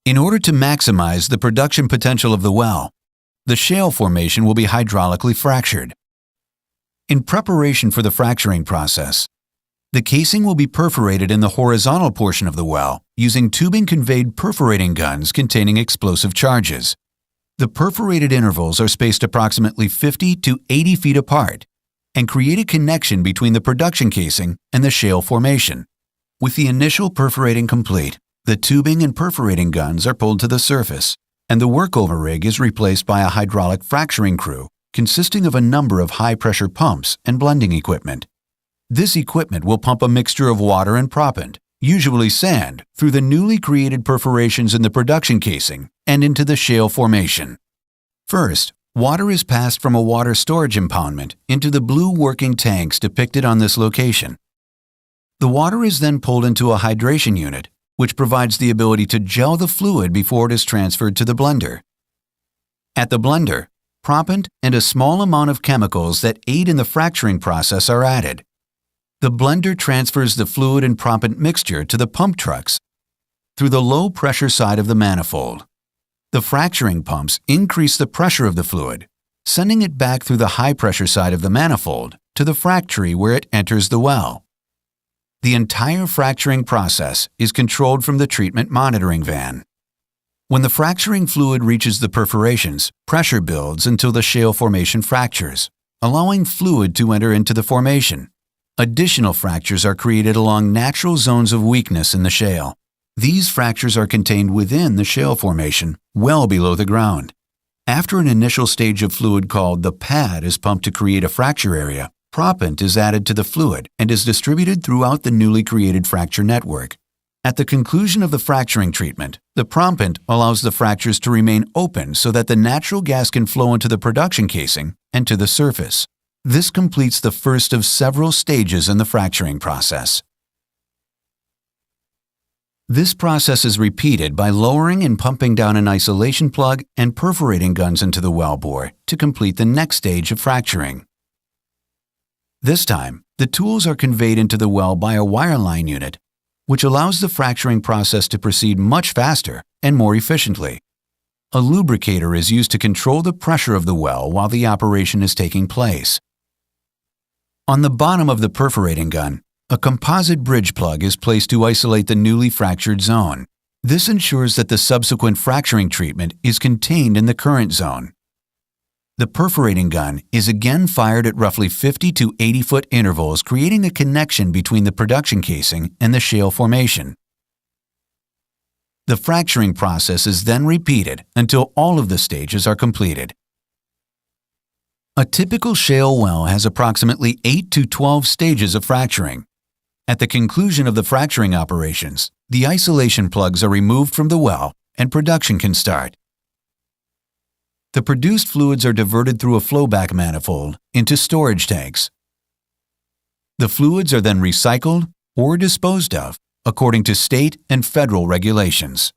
In order to maximize the production potential of the well, the shale formation will be hydraulically fractured. In preparation for the fracturing process, the casing will be perforated in the horizontal portion of the well using tubing-conveyed perforating guns containing explosive charges. The perforated intervals are spaced approximately 50 to 80 feet apart and create a connection between the production casing and the shale formation. With the initial perforating complete, the tubing and perforating guns are pulled to the surface, and the workover rig is replaced by a hydraulic fracturing crew consisting of a number of high-pressure pumps and blending equipment. This equipment will pump a mixture of water and proppant, usually sand, through the newly created perforations in the production casing and into the shale formation. First, water is passed from a water storage impoundment into the blue working tanks depicted on this location. The water is then pulled into a hydration unit, which provides the ability to gel the fluid before it is transferred to the blender. At the blender, proppant and a small amount of chemicals that aid in the fracturing process are added. The blender transfers the fluid and proppant mixture to the pump trucks through the low-pressure side of the manifold. The fracturing pumps increase the pressure of the fluid, sending it back through the high-pressure side of the manifold to the fractory where it enters the well. The entire fracturing process is controlled from the treatment monitoring van. When the fracturing fluid reaches the perforations, pressure builds until the shale formation fractures, allowing fluid to enter into the formation. Additional fractures are created along natural zones of weakness in the shale. These fractures are contained within the shale formation, well below the ground. After an initial stage of fluid called the pad is pumped to create a fracture area, proppant is added to the fluid and is distributed throughout the newly created fracture network. At the conclusion of the fracturing treatment, the proppant allows the fractures to remain open so that the natural gas can flow into the production casing and to the surface. This completes the first of several stages in the fracturing process. This process is repeated by lowering and pumping down an isolation plug and perforating guns into the well bore to complete the next stage of fracturing. This time, the tools are conveyed into the well by a wireline unit, which allows the fracturing process to proceed much faster and more efficiently. A lubricator is used to control the pressure of the well while the operation is taking place. On the bottom of the perforating gun, a composite bridge plug is placed to isolate the newly fractured zone. This ensures that the subsequent fracturing treatment is contained in the current zone. The perforating gun is again fired at roughly 50 to 80 foot intervals, creating a connection between the production casing and the shale formation. The fracturing process is then repeated until all of the stages are completed. A typical shale well has approximately 8 to 12 stages of fracturing. At the conclusion of the fracturing operations, the isolation plugs are removed from the well and production can start. The produced fluids are diverted through a flowback manifold into storage tanks. The fluids are then recycled or disposed of according to state and federal regulations.